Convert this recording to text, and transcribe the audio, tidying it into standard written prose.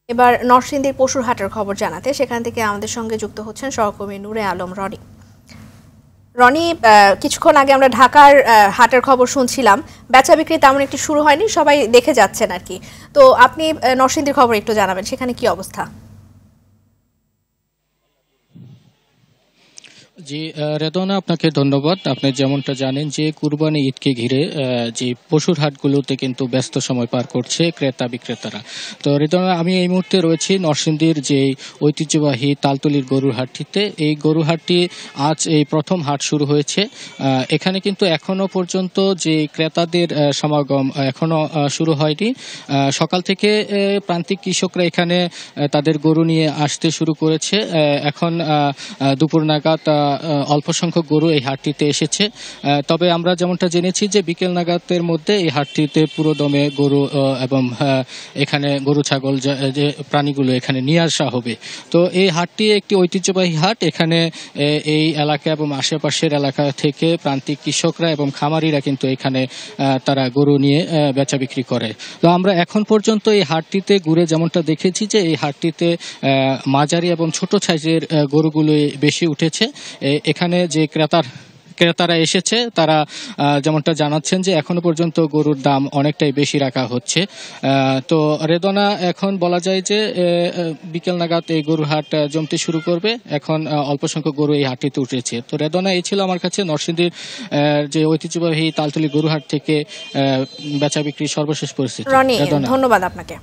এবার নরসিংদীর পশুর হাটের খবর জানাতে সেখান থেকে আমাদের সঙ্গে যুক্ত হচ্ছেন সহকর্মী নূরে আলম রনি। রনি, কিছুক্ষণ আগে আমরা ঢাকার হাটের খবর শুনছিলাম, বেচা বিক্রি তেমন একটি শুরু হয়নি, সবাই দেখে যাচ্ছেন আর কি। তো আপনি নরসিংদীর খবর একটু জানাবেন, সেখানে কি অবস্থা? জি রেদনা, আপনাকে ধন্যবাদ। আপনি যেমনটা জানেন যে কুরবানি ঈদকে ঘিরে যে পশুর হাটগুলোতে কিন্তু ব্যস্ত সময় পার করছে ক্রেতা বিক্রেতারা। তো রেদনা, আমি এই মুহূর্তে রয়েছি নরসিংদীর যে ঐতিহ্যবাহী তালতলির গরুর হাটটিতে। এই গরুর হাটটি আজ এই প্রথম হাট শুরু হয়েছে। এখানে কিন্তু এখনো পর্যন্ত যে ক্রেতাদের সমাগম এখনো শুরু হয়নি। সকাল থেকে প্রান্তিক কৃষকরা এখানে তাদের গরু নিয়ে আসতে শুরু করেছে। এখন দুপুর নাগাদ অল্প সংখ্যক গরু এই হাটটিতে এসেছে। তবে আমরা যেমনটা জেনেছি যে বিকেল নাগাদের মধ্যে এই হাটটিতে পুরো দমে গরু এবং এখানে গরু ছাগল যে প্রাণীগুলো এখানে নিয়ে আসা হবে। তো এই হাটটি একটি ঐতিহ্যবাহী হাট। এখানে এই এলাকা এবং আশেপাশের এলাকা থেকে প্রান্তিক কৃষকরা এবং খামারিরা কিন্তু এখানে তারা গরু নিয়ে বেচা বিক্রি করে। তো আমরা এখন পর্যন্ত এই হাটটিতে ঘুরে যেমনটা দেখেছি যে এই হাটটিতে মাঝারি এবং ছোট সাইজের গরুগুলো বেশি উঠেছে। এখানে যে ক্রেতারা এসেছে তারা যেমনটা জানাচ্ছেন যে এখনো পর্যন্ত গরুর দাম অনেকটাই বেশি রাখা হচ্ছে। তো রেদনা, এখন বলা যায় যে বিকেল নাগাদ এই গরুর হাট জমতে শুরু করবে। এখন অল্প সংখ্যক গরু এই হাটটিতে উঠেছে। তো রেদনা, এই ছিল আমার কাছে নরসিংদীর যে ঐতিহ্যবাহী তালতলি গরুর হাট থেকে বেচা বিক্রির সর্বশেষ পরিস্থিতি। রনি, ধন্যবাদ আপনাকে।